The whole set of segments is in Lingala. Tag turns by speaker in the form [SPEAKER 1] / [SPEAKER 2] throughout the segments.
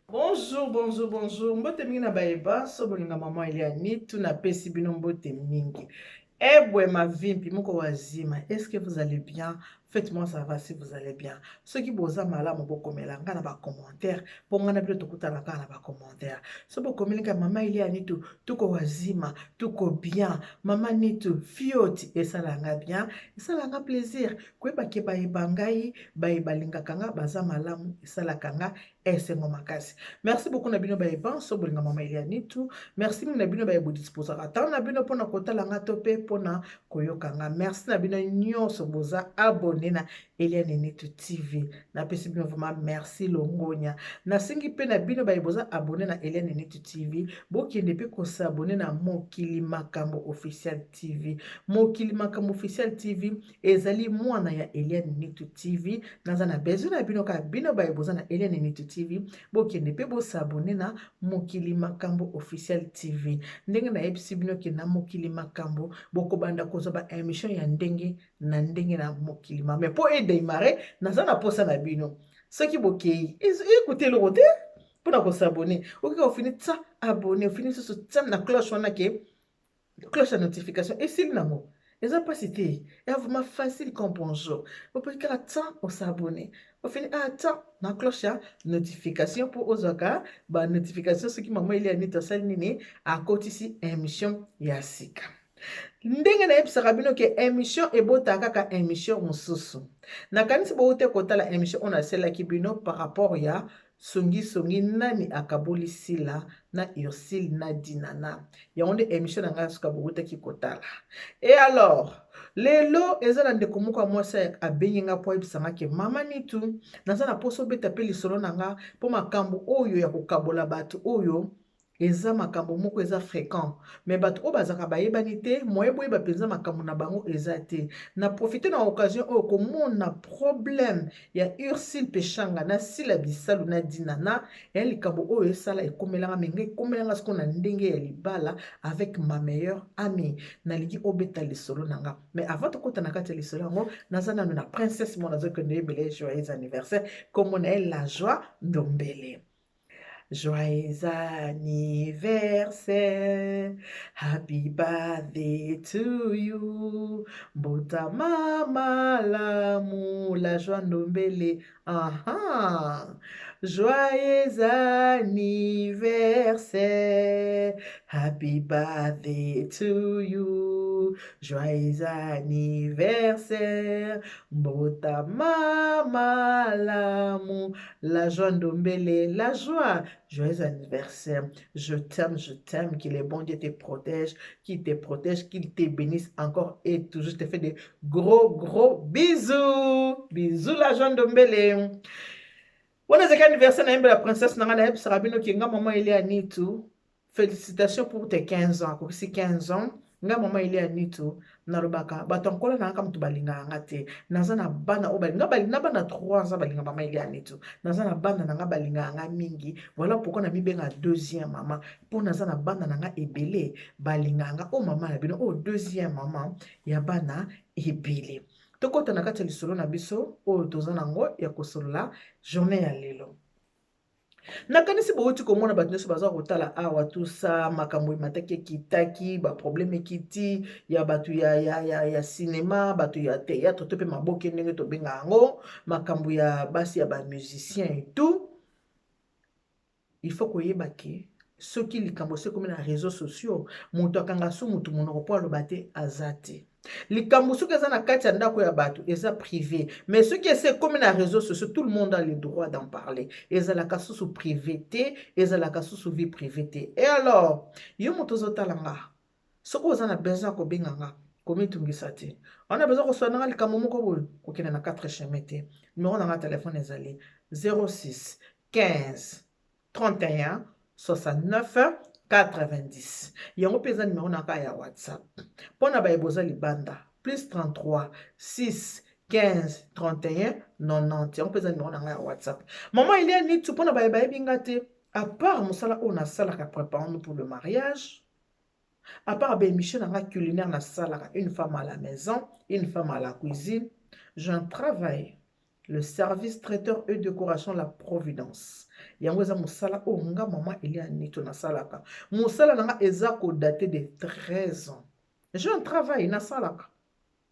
[SPEAKER 1] Bonjour, bonjour, bonjour. Mbote mingi na baeba, so bolinga mama Eliani, tu na pesi bino mbote mingi. Ebwe ma vimpi moko wazima. Est-ce que vous allez bien? Faites-moi savoir si vous allez bien. Ceux qui boza malamu bokomela nga na ba commentaire, ponga na bilo tokutala nga na ba commentaire. So bokomelinga mama Eliani tuko wazima, tuko bien. Mama nitu fioti esalanga bien, esalanga plaisir. Kweba ke baeba ngai, baeba lingaka nga baza malamu esalaka nga esengo makasi. Merci beaucoup na bino baeba so bolinga mama Eliani tu. Merci na bino baeba disposaka. Tant na bino pona kotala nga to pe pona koyoka nga. Merci na bino nyonso boza abonné na Eliani Nitu TV. Na pesi bino vraiment merci longonya. Na singi pe na bino baeba boza abonné na Eliani Nitu TV. Bokende pe ko s'abonner na Mokili Makambo Official TV. Mokili Makambo Official TV ezali mwana ya Eliani Nitu TV. Naza na besoin na bino ka bino baeba boza na Eliani Nitu TV. Bokende pe bo s'abonner na Mokili Makambo Official TV. Ndenge na yebisi bino ke na Mokili Makambo boko banda kozo ba émission ya ndenge na ndenge na Mokili Makambo. Mais pour démarrer, naza na posa na bino. Ceux qui bokei, écoutez le côté pour na ko s'abonner. OK, on finit ça abonner, on finit ce tam na cloche wana ke cloche de notification et s'il nango. Eza pas cité. Et vraiment facile comme bonjour. Vous pouvez faire attendre pour s'abonner. Vous finit attendre na cloche ya notification pour ozaka ba notification ce qui maman il y a nito sal nini à côté ici émission ya sika. Ndenge na yebisaka bino ke émission ebotaka ka émission mosusu. Nakanisi bote kotala émission on aselaki bino par rapport ya songi nani akaboli sila na Ursule na dinana. Ya onde émission na nga suka bote ki kotala. Et alors, lelo eza na ndeko moko mwasi abengi nga po yebisanga ke mama nitu naza na poso beta pe lisolo na nga po makambo oyo ya kokabola bato oyo eza makambo moko eza fréquent mais bato oyo bazaka bayebani te moyebo oyeba mpenza makambo na bango eza te na profite na occasion oyo komona problème ya Ursule Peshanga na Sila Bisalu na dinana ya likambo oyo esala ekomelanga menge ekomelanga siko na ndenge ya libala avec ma meilleure amie nalingi obeta lisolo nanga mais avant tokota na kati ya lisolo yango naza nano na princesse mo nazokende yebele joyeux anniversaire kombo na ye la joie ndombele. Joyeux anniversaire, happy birthday to you. Mbota mama lamu, la joie ndombele. Aha. Joyeux anniversaire, happy birthday to you. Joyeux anniversaire, mbota mama lamu, la joie ndombele, la joie. Joyeux anniversaire. Je t'aime, qu'il est bon Dieu te protège, qu'il te protège, qu'il te bénisse encore et toujours. Je te fais des gros bisous. Bisous la Jeanne Dombele. On a anniversaire na la princesse Nanga Sarabino qui nga maman il est à Nitu. Félicitations pour tes 15 ans. Pour 15 ans. Nga maman il est à Nitu. Narobaka batonkola na kam to balinga ngate nazana bana o balinga balinga bana 3 ans balinga mama ili anitu nazana bana nga balinga nga mingi voilà pourquoi na mibenga deuxième maman pour nazana bana nga ebele balinga nga o mama na bino o deuxième maman ya bana ebele tokota na kati lisolo na biso o tozana ngo ya kosolola journée ya lelo. Nakanisi bouti komona bato nyonso baza kotala awa tusa makambo emataki ekitaki baproblème ekiti ya bato ya cinéma bato ya théâtre to mpe maboke ndenge tobenga yango makambo ya basi ya bamusicien et tout il faut koyeba ke soki likambo sekomi na réseaux sociaux moto akanga su motu monoko po aloba te aza te likambo soki eza na kati ya ndako ya bato eza privé mais soki ese ekomi na réseaux sociaux tout le monde a le droit d'en parler ezalaka susu privé te ezalaka susu vie privé te et alors yo moto ozotala nga soki oza na besoin ya kobenga nga komitungisa te wana besoin koswana nga likambo moko boye kokende na 4 chemin te numero na nga telefone ezali 06 15 31 69 90. Yango pesa numéro naka ya WhatsApp. Pona ba eboza libanda plus 33 6 15 31 90. Yango pesa numéro naka ya WhatsApp. Maman il y a ni tu pona ba ebinga te à part musala on a sala ka préparons pour le mariage. À part ba émission nanga culinaire na sala une femme à la maison, une femme à la cuisine, j'en travaille le service traiteur et décoration La Providence. yango eza mosala o nga mama Elia Nito nasalaka mosala nanga eza ko dater de 13 ans je un travail nasalaka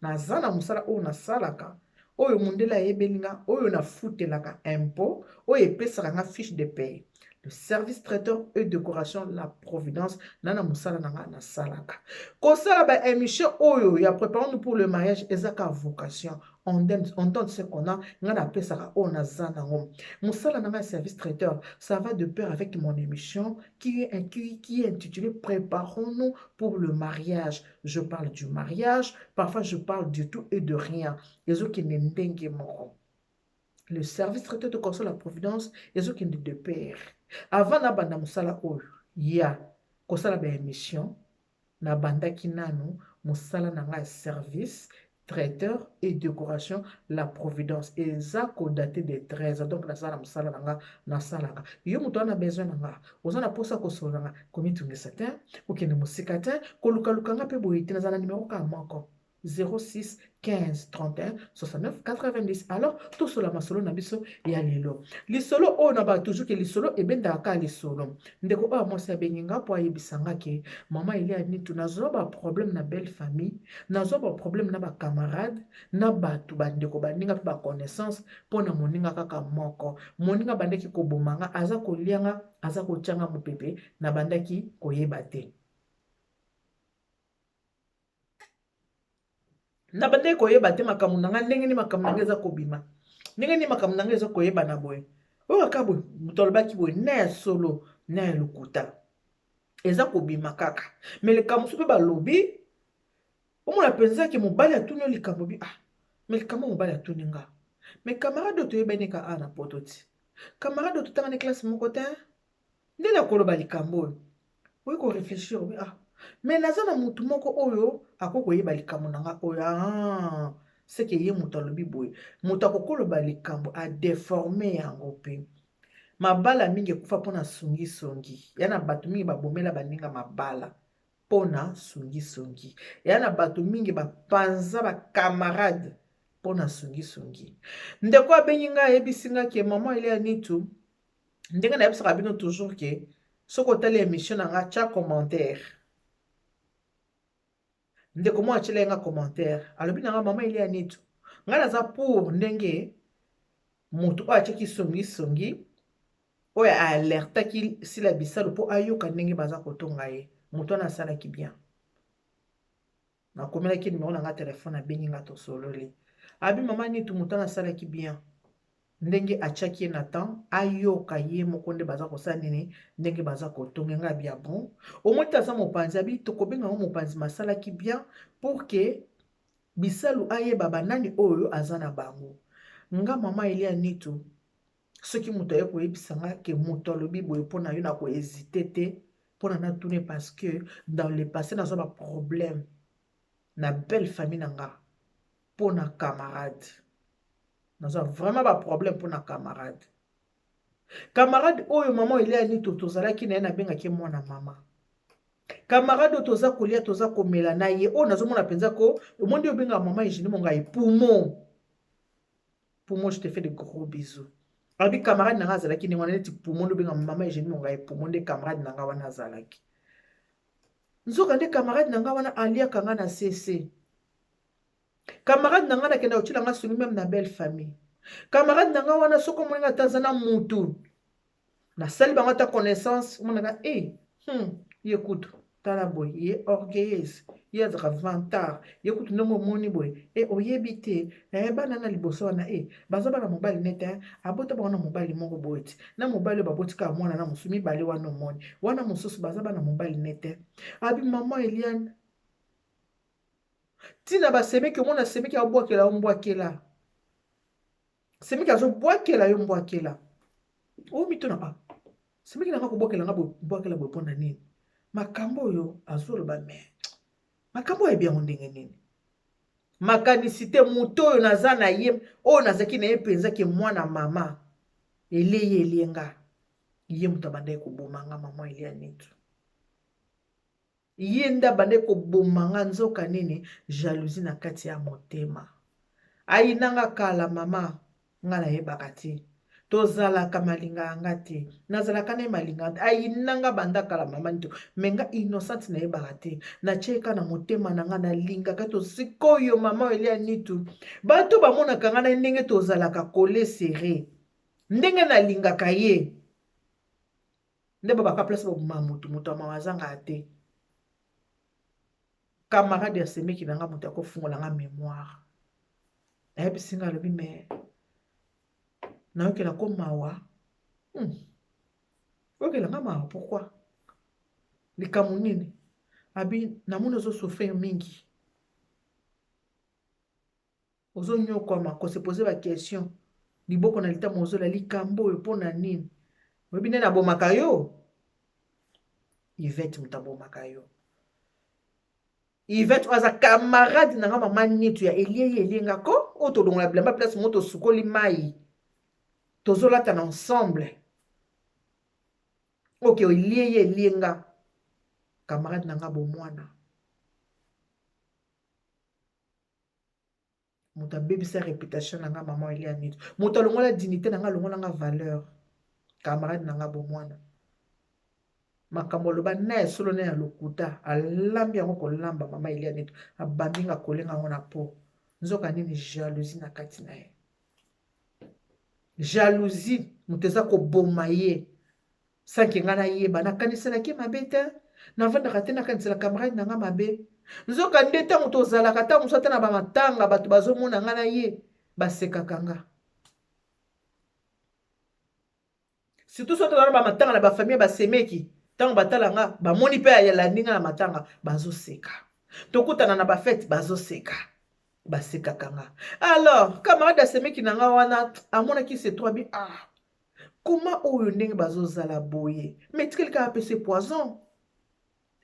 [SPEAKER 1] naza na mosala oyo nasalaka oyo mondele ayebeli nga oyo nafutelaka impôt oyo epesaka nga fiche de paye le service traiteur et décoration la providence nana mosala nanga nasalaka kosala ba émission oyo ya préparons-nous pour le mariage ezaka vocation on donne ce qu'on a nga napesaka oyo naza nango mosala nanga ya service traiteur ça va de pair avec mon émission qui est intitulée préparons-nous pour le mariage je parle du mariage parfois je parle du tout et de rien ezokende ndenge moko le service traiteur de conseil la providence ezokende de pair avant na banda mosala oyo ya kosala ba émission na bandaki nanu mosala nanga ya service traiteur et décoration la providence eza kodate de 13 donc nasala mosala nanga nasalaka yo moto wana besoin nanga oza na posa kosolola nanga komitungisa te okende mosika te kolukaluka nga mpe boye te naza na numero ka moko 06 15 31 69 90 alors tosola masolo na biso ya lelo lisolo oyo na ba toujours ke lisolo ebendaka ka lisolo ndeko oyo mwasi abengi nga po ayebisanga ke mama Elia Nito nazwa ba problème na belle famille nazwa ba problème na ba camarade na bato bandeko baninga mpe ba connaissance mpo na moninga kaka moko moninga bandeki kobomanga aza kolianga aza kotianga mopepe na bandaki koyeba te na bandeki koyeba te makambo nanga ndenge ni makambo nanga eza kobima ndenge ni makambo nanga eza koyeba na boye oyo kaka boye moto alobaki boye na ya solo na ya lokuta eza kobima kaka me likambo so mpe balobi omona mpenza ke mobali atuni yo likambo bi me likambo mobali atuni nga me camarade oyo toyebani ka na poto ti camarade oyo totangani classe moko te ndenge akoloba likambo oyo oyi koreflechir obi me naza na motu moko oyo akokoyeba likambo nanga oyo seke ye moto alobi boye moto akokoloba likambo adeforme yango mpe mabala mingi ekufa mpona songisongi ya na bato mingi babomela baninga mabala mpona songisongi ya na bato mingi bapanza bakamarade mpona songisongi ndeko abengi nga ayebisi nga ke mama Elia Nito ndenge nayebisaka bino toujours ke soki otali émission na nga tia commentaire ndeko mwa atyela nga commentaire alobi na nga mama Elia Nito nga naza pour ndenge moto oyo atiaki songisongi oyo alertaki sila bisalo mpo ayoka ndenge baza kotonga ye moto wana asalaki bien nakomelaki nimero na nga telefone abengi nga tosololi abi mama Nito moto wana asalaki bien ndenge atiaki ye na temps ayoka ye moko nde baza kosala nini ndenge baza kotonga nga bia bon omoi te aza mopanzi abi tokobenga ngo mopanzi masalaki bien pour ke bisalu ayeba banani oyo aza na bango nga mama Elia Nito soki moto aye koyebisa nga ke moto alobi boye mpona yo na kohésite te mpona natune parce que dans le passé nazwa baproblème na belle famille na nga mpona camarade nazwa vraiment baproblème mpona camarade oyo mama Elia Nito tozalaki na ye nabengaki mwana mama camarade oyo toza kolia toza komela na ye oyo nazomona mpenza ko omondi obenga mama Eugénie Mongai poumon je te fais de gros bisous abi camarade nanga azalaki ndenge wana neti poumon nde obenga mama Eugénie Mongai poumon nde camarade nanga wana azalaki nzoka nde camarade nanga wana aliaka nga na cc camarade nanga nakenda kotiela nga songi meme na belle famille camarade nanga wana soki omoninga ata aza na mutu nasali bango ata connaissance omonaka ye kutu tala boye ye orgueilleuse ye azaka vantard ye kutu ndenge omoni boye oyebi te bana na liboso wana baza bana mobali nete abota bango na mobali moko boye ti na mobali oyo babotika mwana na mosusu mibale wana omoni wana mosusu baza bana mobali nete abi mama Eliane ntina basemeki omona semeki abwakela yo mbwakela semeki azobwakela yo mbwakela oyo mitona semeki nanga kobwakela nga mbwakela boye mpona nini makambo oyo azoloba me makambo oyo ebiango ndenge nini makanisi te moto oyo naza na ye oyo nazalaki na ye mpenza ke mwana mama eleye elienga ye moto abandaki kobomanga mama Elia Nito ye nde abandaki kobomanga nzoka nini jalousie na kati ya motema ayinanga kala mama nga nayebaka te tozalaka malinga yanga te nazalaka na ye malinga te ayinanga banda kala mama nito me nga innocente nayebaka te natyeka na motema na nga nalingaka to sikoyo mama Elia Nitu bato bamonaka nga na ndenge tozalaka kole sere ndenge nalingaka ye nde babaka place baboma moto amawa azanga te camarade ya semeki na nga moto akofungola nga mémoire nayebisi nga alobi me nayokela ko mawa okela nga mawa pourquoi likambo nini abi namoni ozosouffrir mingi ozonyokwama kosepose baquestion liboko na litama ozola likambo oyo mpo na nini oyebi nde nabomaka yo Yvette moto abomaka yo Yvette aza camarade na nga mama Nitu ya elie eliengako oyo tolongola bilamba place mo tosukoli mai tozolatana ensemble oke elie elienga camarade na nga bomwana moto abebisa réputation na nga mama Elia Nitu moto alongola dignité na nga alongola nga valeur camarade na nga bomwana makambo aloba na esolo na ya lokuta alambi yango kolamba mama Elia Nitu abambi nga kolenga ngo na po nzoka nini jalousie na kati na ye jalousie moto eza koboma ye sanki nga nayeba nakaniselaki mabe te navandaka te nakanisela camarade na nga mabe nzoka nde ntango tozalaka ntango mosu ata na bamatanga bato bazomona nga na ye basekaka nga surtout so tozala na bamatanga na bafamille basemeki ntango batala nga bamoni mpe ayelandi nga na matanga bazoseka tokutana na bafete bazoseka basekaka nga alors camarade asemeki na nga wana amonaki setwabi koma oyo ndenge bazozala boye me etikeli kaka apese poison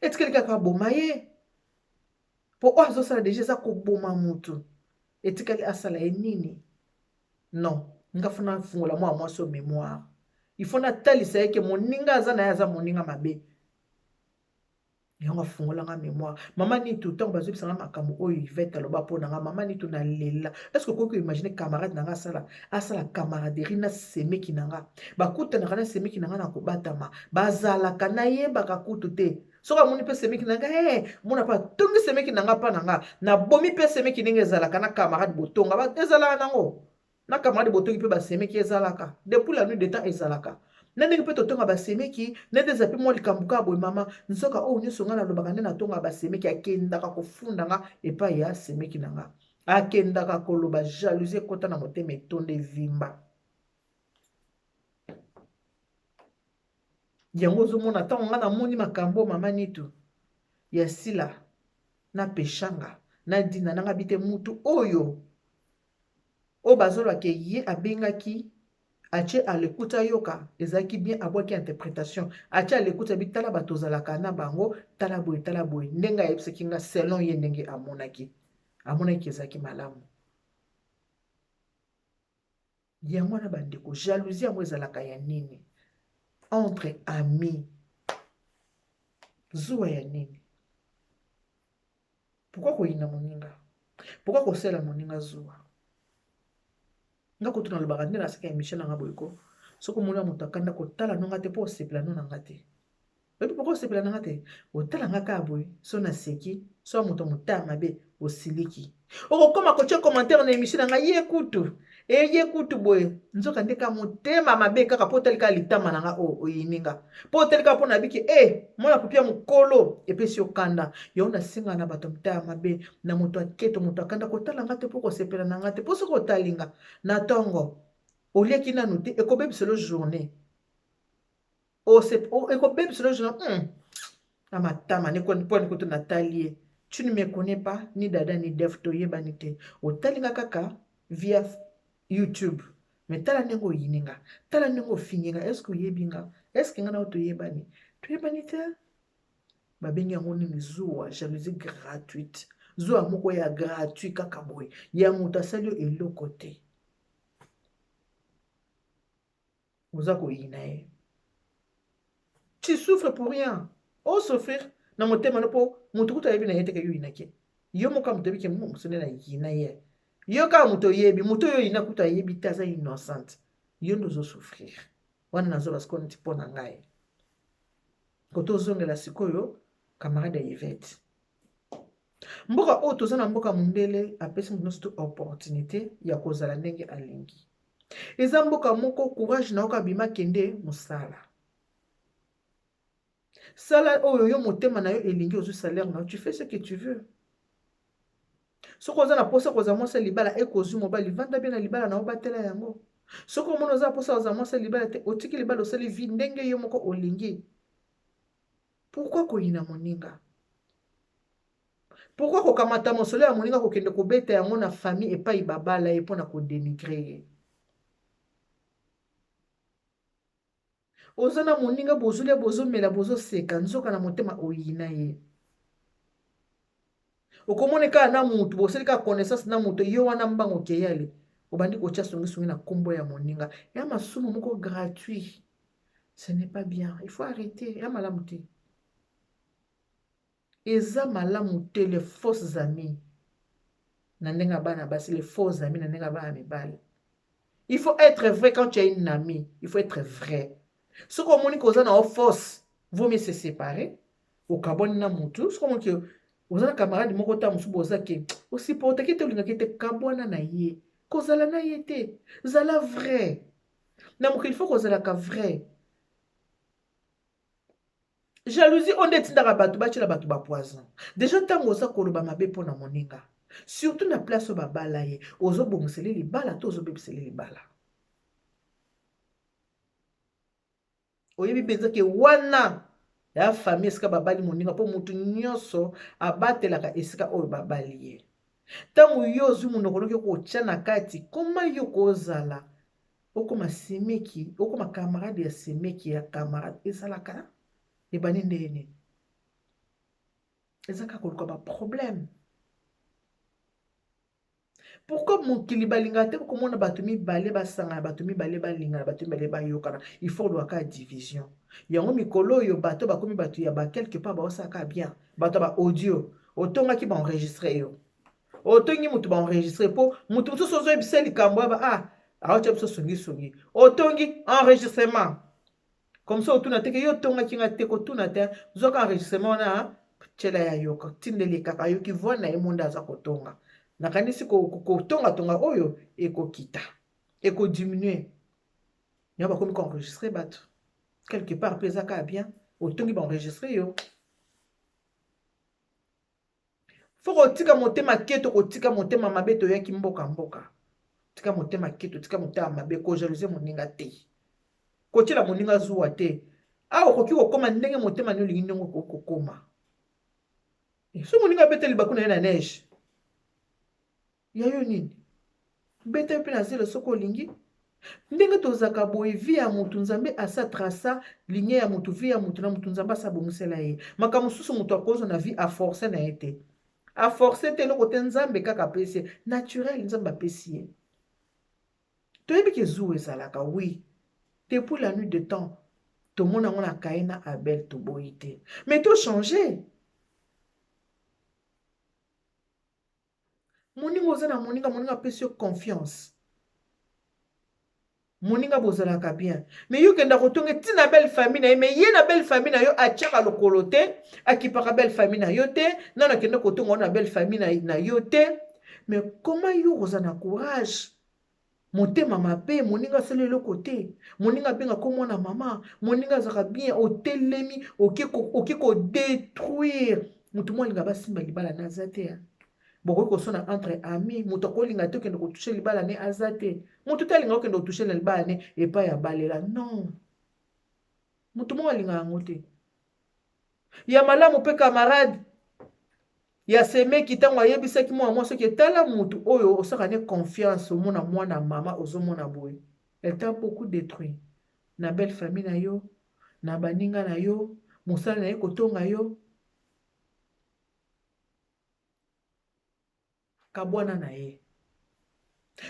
[SPEAKER 1] etikeli kaka aboma ye po oyo azosala deja eza koboma mutu etikali asala ye nini non nga funa fungola mwa mwasi o mémoire ifo natalisa yeke moninga aza na ye aza moninga mabe yango afungolanga mémoire mama Nitu ntango bazobisanga makambo oyo Yvette aloba mpo na nga mama Nitu nalela estce okoki koimagine camarade na nga asala camaraderie na semeki na nga bakutanaka na semeki na nga na kobatama bazalaka nayebaka kutu te soki amoni mpe semeki na nga mona mpe atongi semeki na nga mpa na nga nabomi mpe semeki ndenge ezalaka na camarade botonga ezalaka nango na camarade botongi mpe basemeki ezalaka depuis la nuit de temps ezalaka na ndenge mpe totonga basemeki nde eza mpe mwa likambo kaka boye mama nzoka oyo nyonso nga nalobaka nde natonga basemeki akendaka kofunda nga epai ya semeki na nga akendaka koloba jalousie ekota na motema etonda evimba yango ozomona ntango nga namoni makambo mama Nitu ya sila na peshanga na dina nanga bite mutu oyo bazolobaka ye abengaki atie alekuta yoka ezalaki bien abwaki interprétation atie alekuta bitala bato ozalaka na bango tala boye ndenge ayebisaki nga selon ye ndenge amonaki ezalaki malamu yango wana bandeko jalousie yango ezalaka ya nini entre amis zuwa ya nini pourquoi koyina moninga pourquoi kosela moninga zuwa nga kutu nalobaka nde nasaka ya Michel nanga boyeko soko mona moto akanda kotala nonga te mpo osepela no nanga te oyebi poko osepela nanga te otala nga kaka boye so naseki so moto motaya mabe osiliki okokoma kotia commentaire na émission nanga ye kutu boye nzoka nde ka motema mabe kaka mpo otali kaka litama nanga oyininga mpo otali kaka mpo nabiki mwana popia mokolo epesi okanda yango nasenga na bato motaya mabe na moto aketo moto akanda kotala nga te mpo kosepela nanga te mpo soki otalinga na ntongo oliaki nanu te ekobebiselo journée ekobebiselo journée na matama mpo nikutu natali ye tu ne me connais pas ni dada ni def toyebani te otalinga kaka via YouTube mais tala ndenge oyininga tala ndenge ofinginga eske oyebi nga eske nga na toyebani te babengi yango nini zuwa jalousie gratuite zuwa moko ya gratuit kaka boye ya moto asali yo eloko te oza koyina ye tu souffres pour rien osouffrir na motema no mpo moto kutu ayebi na ye teke yo oyinaki yo moko moto oyebiki mosonde na yina ye yo kaka moto oyebi moto oyo oyina kutu ayebi te aza innocente yo ndozo souffrir wana nazo parce qu'on tipo na ngai koto zongela sikoyo camarade Yvette mboka oyo toza na mboka mondele apesi moto nyonso opportunité ya kozala ndenge alingi eza mboka moko courage na oka bima kende mosala sala oyo yo motema na yo elingi ozwi salaire na yo tu fais ce que tu veux soki oza na posa kozala mwasi libala ekozwi mobali vanda bien na libala na yo batela yango soki omona oza na posa kozala mwasi libala te otiki libala osali vi ndenge yo moko olingi. Pourquoi koyina moninga? Pourquoi kokamata mosolo ya moninga kokende kobeta yango na famille epai babala ye mpona kodénigre ye? Oza na moninga bozulia bozomela bozoseka nzoka na motema oyina ye. Okomone kaka na mutu boseli kaka connaissance na mutu yo wana mbango keyale obandi kotia songi na kombo ya moninga ya masumu moko gratuit. Ce n'est pas bien, il faut arrêter. Ya malamu te. Eza malamu te les fausses amis. Nandenga bana basi les faux amis nandenga bana mibali. Il faut être vrai quand tu as une amie. Il faut être vrai. Ce qu'on moni koza na fausse, vaut mieux se séparer. Au kaboni na mutu. Ce qu'on moni que oza na camarade moko ta musu boza ke aussi porte ke te linga ke te kabwana na ye. Kozala na ye te. Zala vrai. Na moko il faut kozala ka vrai. Jalousie on est tindaka batu bachila batu ba poison. Déjà tango oza koloba mabe pona moninga. Surtout na place ba bala ye. Ozo bomuseli libala to ozo bebiseli libala. Oyebi benza ke wana ya famille esika babali moninga po mutu nyonso abatelaka esika oyo babali ye. Tango yo ozwi monoko noki kotia na kati koma yo kozala okoma semeki okoma camarade ya semeki ya camarade ezalaka ebani ndene ezaka koluka ba problème. Pourquoi mokili balinga te komona bato mibale basanga bato mibale balinga bato mibale bayokana il faut loka division yango mikolo oyo bato bakomi bato ya ba quelque part baosaka bien bato ba audio otonga ki ba enregistrer yo otongi mutu ba enregistrer po mutu so so ebisa likambo ba aocha biso songi otongi enregistrement comme ça otuna te ke yo tonga kinga te ko tuna te zoka enregistrement na chela ya yoka tindeli kaka yoki vona emonda aza kotonga nakanisi kotonga tonga oyo ekokita ekodiminuer nyaba komi ko enregistrer bato quelque part pesa ka bien otongi ba enregistrer yo foko tika motema keto kotika motema mabe to yaki mboka tika motema keto tika motema mabe ko jalouser moninga te ko tila moninga zuwa te okoki kokoma ndenge motema ni olingi ndenge kokoma so moninga beteli bakuna na neige yayo nini bete pe na zelo soko olingi ndenge tozaka boye vi ya mutu nzambe asa trasa ligne ya mutu vi ya mutu na mutu nzambe asa bomusela ye maka mosusu mutu akozo na vi aforce na ye te aforce te eloko te nzambe kaka apesi naturel nzambe apesi ye toyebi ke zuwa ezalaka oui depuis la nuit de temps tomona ngo na Kain na Abel toboyi te mais to changer moninga oza na moninga apesi yo confiance moninga bozalaka bien mais yo kenda kotonga tina belle famille na ye mais ye na belle famille na yo atiaka lokolo te akipaka belle famille na yo te nana kenda kotonga na belle famille na yo te mais comment yo oza na courage motema mabe moninga asala eloko te moninga abenga ko mwana mama moninga azaka bien otelemi oke kodétruire mutu molinga basimba libala na aza te bokoki kosona entre ami mutu akolinga te okende kotouche libala ne aza te mutu te alinga okende kotouche na libala ne epai ya balela non mutu moko alinga yango te ya malamu mpe camarade ya semeki ntango ayebisaki mwana mwasi soki etala mutu oyo osaka ne confiance omona mwana mama ozomona boye elle t'a beaucoup détruit na belle famille na yo na baninga na yo mosala na ye kotonga yo kabwana na ye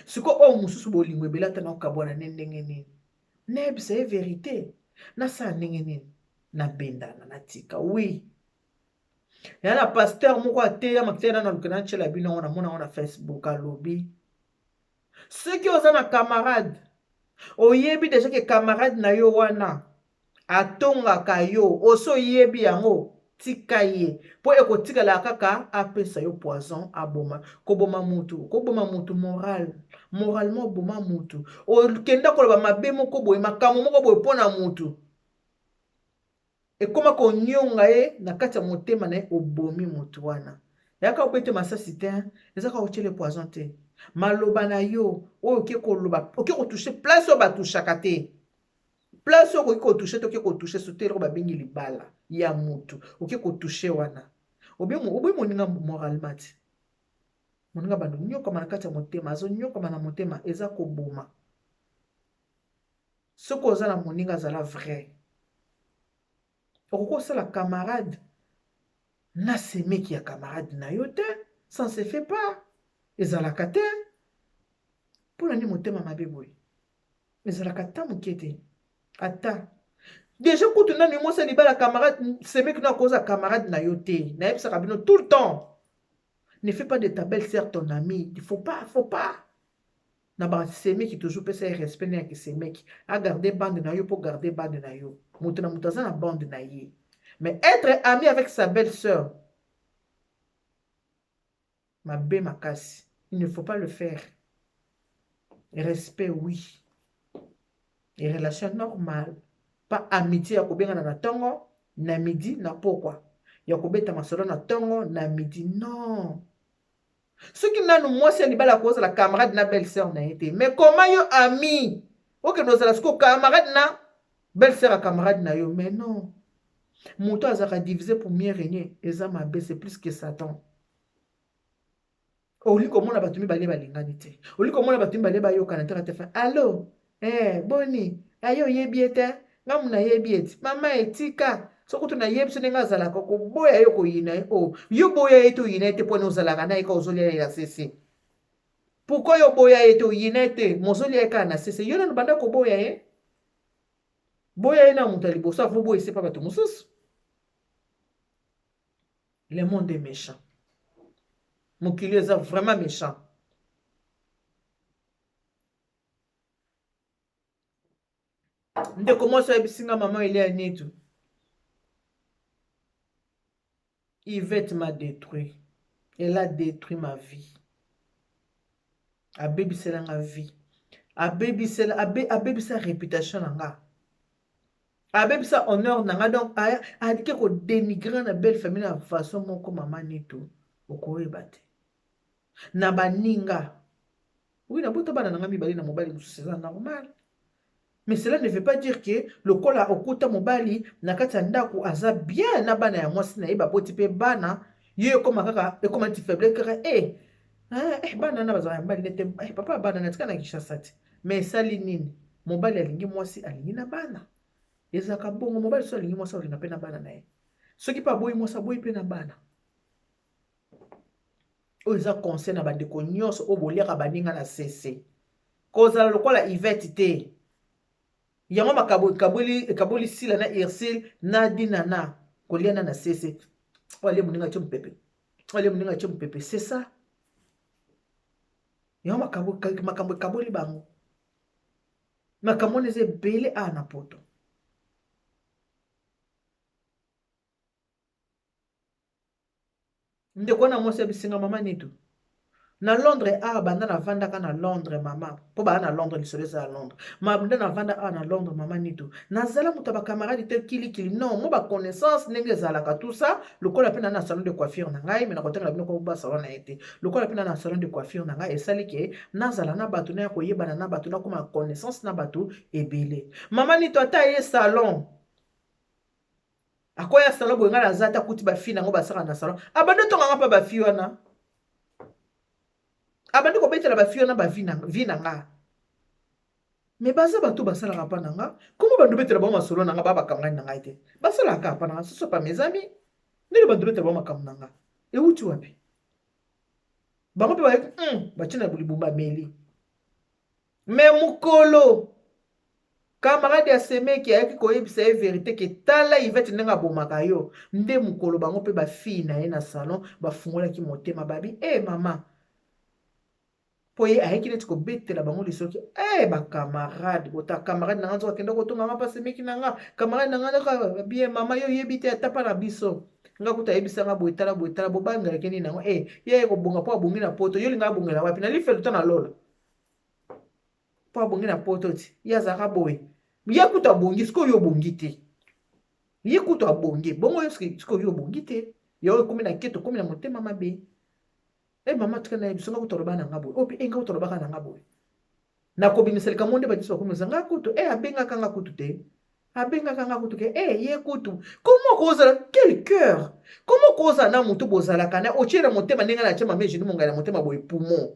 [SPEAKER 1] siko oyo mosusu bolingo ebele ata na okabwana ne ndenge nini nayebisa ye verité nasala ndenge nini nabendana natika oui ya na pasteur moko ateya makitena na lukena nchela bino ngo namona ngo na Facebook alobi soki oza na camarade oyebi déjà ke camarade na yo wana atongaka yo oso yebi yango tika ye mpo ekotikala kaka apesa yo poison aboma koboma mutu moralement oboma mutu okenda koloba mabe moko boye makambo moko boye mpo na mutu ekoma konyonga ye na kati ya motema na ye obomi mutu wana yaka obete masasi te eza kaka otiele poison te maloba na yo oyo oke koloba oke kotushe place oyo batushaka te place oyo okoki kotushe te oke kotushe so te eloko babengi libala ya mutu oke kotushe wana oboyi moninga moralement te moninga bando nyokama na kati ya motema azonyokama na motema eza koboma soki oza na moninga azala vrai okoki osala camarade na semeki ya camarade na yo te ça ne se fait pas ezalaka te mpona nini motema mabe boye ezalaka ta moke te ata déjà kutu nani mwasi libala camarade semeki na koza camarade na yo te nayebisaka bino tout le temps ne fais pas de ta belle sœur ton ami il faut pas na basemeki toujours pesa ye respect na yaki semeki agarde bande na yo mpo garde bande na yo moto na moto aza na bande na ye mais être ami avec sa belle sœur mabe makasi il ne faut pas le faire respect oui et relation normale pas amitié ya kobengana na ntongo na midi na pokwa ya kobeta masolo na ntongo na midi non soki nanu mwasi ya libala akozala camarade na belle sœur na ye te mais koma yo ami okende ozala siko camarade na belle sœur ya camarade na yo mais non moto azalaka divisé pour mieux régner eza mabe c'est plus que Satan oli komona bato mibale balingani te oli komona bato mibale bayokana te kate fa allo boni aye oyebi ete ngamu nayebi ete mama etika soki to nayebi so ndenge azalaka koboya yo koyina ye yo boya ye te oyina ye te mpona ozalaka na ye ka ozolia ye na sese pourkui yo boya ye te oyina ye te mozolia ye kaka na sese yo nano banda koboya ye boya ye na moto ya liboso avo boya ese pa bato mosusu le monde est méchant mokili eza vraiment méchant ndeko mwasi ayebisinga mama elia nitu Yvette m'a détruit. Elle a détruit ma vie. Abebisela nga vie. Abebisela réputation nanga. Abebisa honneur nanga donc adike ko dénigrer na belle famille na façon moko mama nitu okoyeba te. Na baninga. Oui, na bota bana nanga mibali na mobali mususu c'est normal. Mais cela ne veut pas dire que le kola okuta mobali na kati ya ndako aza bien na bana ya mwasi na ye baboti pe bana ye ekoma kaka ekoma ti faible kaka bana na bazala mbali nete papa bana na tika na Kinshasa te mais esali nini mobali alingi mwasi alingi na bana ezaka bongo mobali so alingi mwasi alinga pe na bana na ye soki pa boyi mwasi aboyi pe na bana oyo eza conseil na bandeko nyonso oyo boliaka baninga na sese kozala lokola Yvette te yango makaboli sila na Irsil na dinana koliana na sese wale muninga cho mpepe c'est ça yango makambo kaboli bango makambo neze bele na poto ndeko na mwasi bisinga mama nitu na Londres banda na vandaka na Londres mama po ba na Londres lisolo za Londres banda na vanda na Londres mama nitu nazala muta ba camarade te kili non mo ba connaissance ndenge zalaka tout ça lokola pe na salon de coiffure na ngai me na kotanga bino ko ba salon na été lokola pe na salon de coiffure na ngai esali ke nazala na batu na ko yebana na batu na kuma connaissance na batu ebele mama nitu ata ye salon akoya salon bo ngala zata kuti ba fille nango ba saka na salon abando tonga ngapa ba fille wana abandi kobetela bafio na bavi na nga me baza bato basalaka mpa na nga komo bando betela bango masolo na nga babakangani na ngai te basalaka mpa na nga soso pa mes amis ndenge bando betela bango makambo na nga euti wapi bango mpe bayeki batina libumba meli me mokolo camarade ya semeki ayaki koyebisa ye verité ke tala Yvette ndenge abomaka yo nde mokolo bango mpe bafille na ye na salon bafungolaki motema babi mama po ye ayeki neti kobetela bango lisoki bacamarade bota camarade na nga nzoka kenda kotonga nga mpasi meki na nga camarade na nga nzoka bien mama yo yebi te ata pa na biso nga kuta ayebisanga boye tala bobangelaki nini nango ye kobonga mpo abongi na poto yo linga abongela wapi na lifelo to na lola mpo abongi na poto ti ye azalaka boye ye kuta abongi sikoyo obongi te ye kuta abongi bongo yo sikoyo obongi te yo ekomi na keto okomi na motema mabe mama tika na ye biso nga kuta oloba na nga boye opi nga kuta olobaka na nga boye nakobimiseleka mo nde badisi bakomisa nga kutu abengaka nga kutu te abengaka nga kutu ke ye kutu komo kozala quel cœur komo kozala na motu bozalaka na otie na motema ndenge na tie mama ejini mongai na motema boye poumon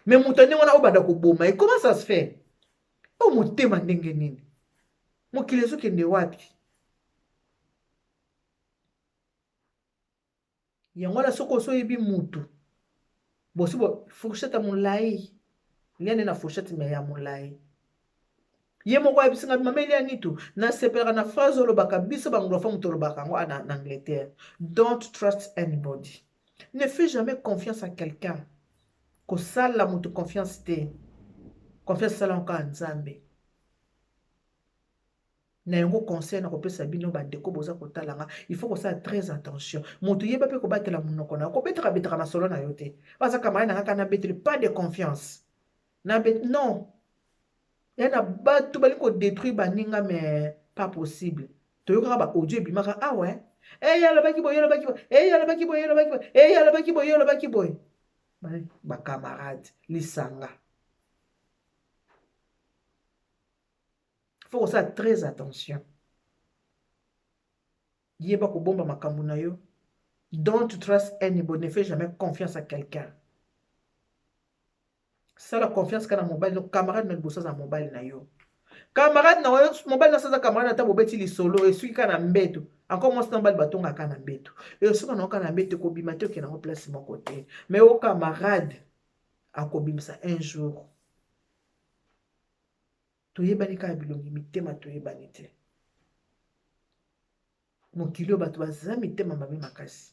[SPEAKER 1] me moto ndenge wana obanda koboma e comment ça se fait o motema ndenge nini mokili ezokende wapi yango wana soki osoyebi mutu bosi fourchette ya molai lia nde na fourchette me ya molai ye moko ayebisinga mama elia nitu nasepelaka na phrase olobaka biso banglofa moto olobaka yango na Angleterre. Don't trust anybody. Ne fais jamais confiance à quelqu'un. Kosala moto confiance te. Confiance sala nko ya Nzambe. Na yango conseil na kopesa bino bandeko boza kotalanga il faut kosala très attention moto yeba pe kobatela monoko na betaka masolo na yo te baza kamara na ngaka na betele pas de confiance non yana bato bali ko détruire baninga mais pas possible toyokaka ba audio ebimaka ouais yalobaki boye yalobaki boye bacamarade lisanga. Faut ça très attention. Yeba ko bomba makambo na yo. Don't trust anybody. Ne fais jamais confiance à quelqu'un. Ça la confiance kana mobile no camarade na bossa za mobile na yo. Camarade na yo mobile na sa camarade na ta bobeti li solo et suki kana mbeto. Encore moi stambal batonga kana mbeto. Et suka na kana mbeto ko bimate ke na place mon côté. Mais au camarade akobimisa un jour. Toyebani ka bilongi mitema toyebani te. Mokili bato baza mitema mabe makasi.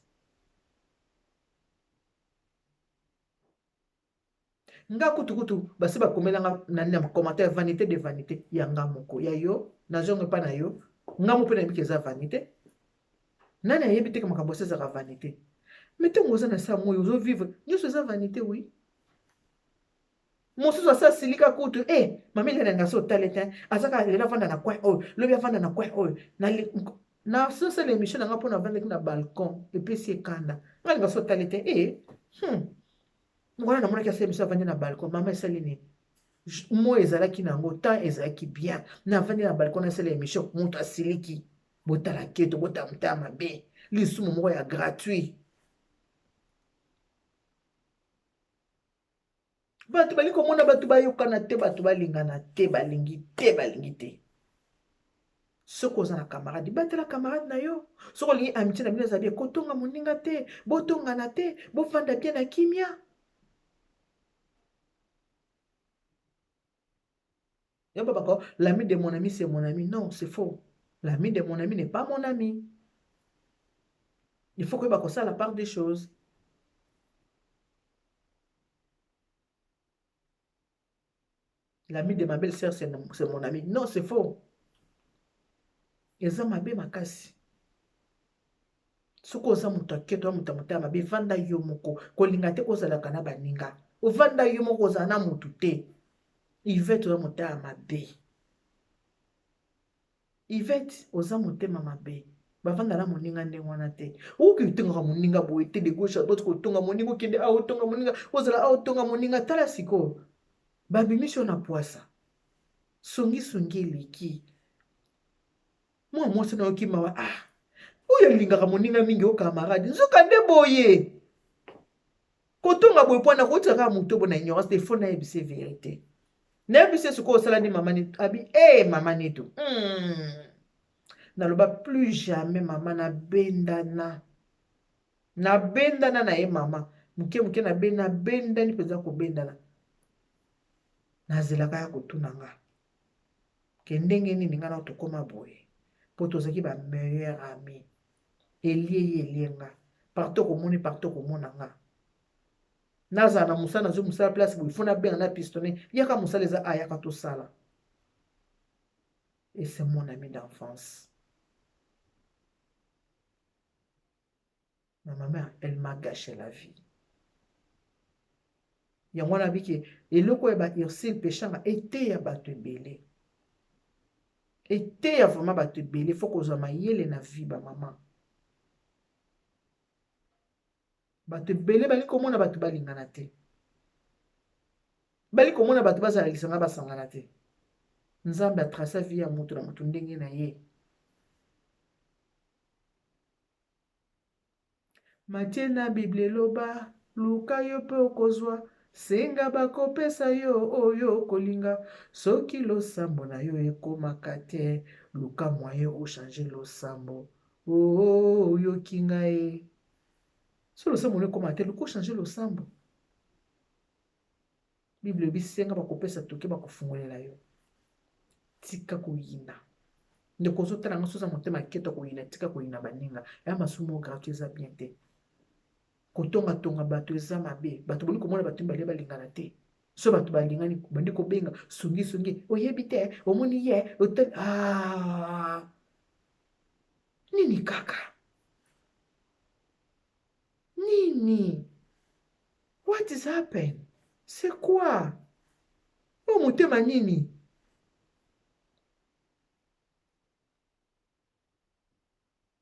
[SPEAKER 1] Nga kutu basi bakomela nga na commentaire vanité de vanité ya nga moko ya yo na zonge pa na yo nga mo pe na biki za vanité nani ayebi te makambo ça za vanité mais te ngoza na sa mo yo vivre nyoso za vanité oui mo so sa silika kutu mami le nga so talete azaka le vanda na coin lobi vanda na coin na so c'est l'émission nga po na vanda na balcon et puis c'est kanda nga so talete ngwana na mona kia semisa vandi na balcon mama esali nini mo ezalaki nango temps ezalaki bien na vandi na balcon na sala émission moto asiliki botala keto botamta mabe lisumu moko ya gratuit bato bali komona bato bayokana te bato balingana te balingi te soko oza na camarade batela camarade na yo soko olingi amitié na bino eza bien kotonga moninga te botongana te bovanda bien na kimia. L'ami de mon ami, c'est mon ami. Non, c'est faux. L'ami de mon ami n'est pas mon ami. Il faut que je fasse la part des choses. L'ami de ma belle-sœur, c'est mon ami. Non, c'est faux. Eza mabe makasi. Soko oza mutu aketo mutu mutama mabe vanda yo moko kolinga te kozala kana baninga. Ovanda yo moko ozala na mutu te. Yvette oza mutama mabe. Yvette oza mutema mabe. Bavanda na moninga ndenge wana te. Oki tonga moninga boye te de gauche à droite ko tonga moninga kende a tonga moninga ozala a tonga moninga tala siko. Babimisho na poisa. Songi liki. Moi na oki mawa oyo lingaka moninga mingi o camarade. Nzoka nde boye. Ko tonga boye pona ko tsaka muto bona ignorance des fois na ebise vérité. Na ebise suko osala ni mama ni abi mama neto. Naloba plus jamais maman na bendana na ye mama muke na bendani peza ko bendana nazelaka ya kotuna nga ke ndenge nini nga na tokoma boye po tozaki ba meilleur ami elie nga partout komoni nga naza na musala nazo musala place boye fo nabenga na pistonné yaka mosala eza ayaka tosala. Et c'est mon ami d'enfance. Ma maman, elle m'a gâché la vie. Yango na biki eloko eba irsil péchanga été ya bato ebele. Été ya vraiment bato ebele faut kozwa mayele na vie ba maman. Bato ebele bali komona bato balingana te. Bali komona bato bazala lisanga basangana te. Nzambe atrasa vie ya mutu na mutu ndenge na ye. Matie na Bible eloba luka yo pe okozwa senga bakopesa yo oyo kolinga soki losambo na yo ekomaka te luka moye ochange losambo oyoki ngai so losambo no ekoma te luka ochange losambo. Bible ebi senga bakopesa toke bakofungolela yo tika koyina ndeko ozotala nga soza motema keto koyina tika koyina baninga ya masumu gratuit eza bien te. Kotonga tonga bato eza mabe bato boni komona bato mbale balingana te so bato balingani bandi kobenga sungi sungi oyebi te omoni ye otel nini kaka nini what is happen c'est quoi o motema nini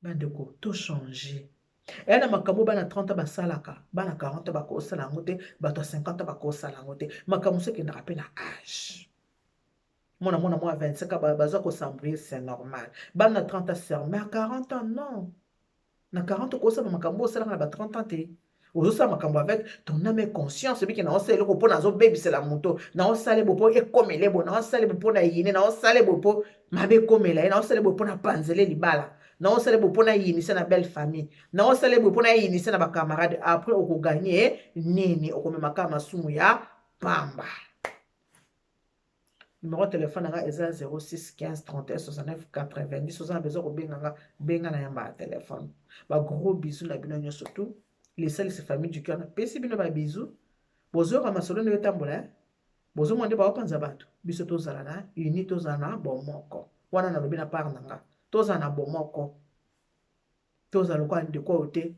[SPEAKER 1] bandeko to changer na makambo bana 30 basalaka bana 40 bakosala yango te bato 50 bakosala yango te makambo soki endaka mpe na age mwana mwa 25 baza kosambrie c'est normal bana 30 ser mais à 40 ans non na 40 kosala makambo osalaka na ba 30 ans te ozosala makambo avec ton âme conscience ebiki na osala eloko mpo nazobebisela moto na osala bo mpo ekomele bo na osala bo mpo na yine na osala bo mpo mabe ekomela ye na osala bo mpo na panzele libala na osala bo mpo na yinisa na belle famille na osala bo mpo na yinisa na bakamarade après okoganye nini okomemaka masumu ya pamba. Numéro de téléphone nanga eza 06 15 31 69 90 oza na besoin kobenganga benga na yamba ya téléphone. Ba gros bisous na bino nyonso tout. Lesalisi famille du cœur napesi bino ba bisous. Bozoyoka masolo nde etambola bozomona nde baopanza bato biso tozala na uni tozala na bomoko wana nalobi na part nanga tozala na bomoko tozala lokola ndeko oyo te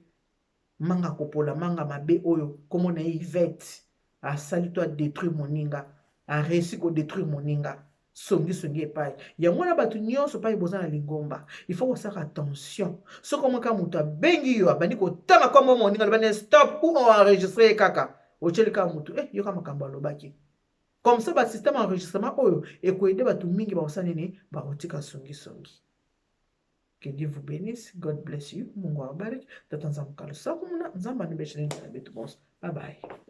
[SPEAKER 1] manga kopola manga mabe oyo komona ye Yvette asali to adétruire moninga aréussi kodétruire moninga songi epai yango wana bato nyonso pai boza na lingomba il faut kosaka attention soki omwaka moto abengi yo abandi kotanga kombo moninga alobani stop ou enregistre ye kaka otyeli kaka motu yoka makambo alobaki comme ça basystème enregistrement oyo ekoyede bato mingi bakosala nini bakotika songi. Que Dieu vous bénisse. God bless you. Mungu awabariki. Tata nzamukalo sakumuna nzamba nibeshe nini na betu bonso. Bye bye.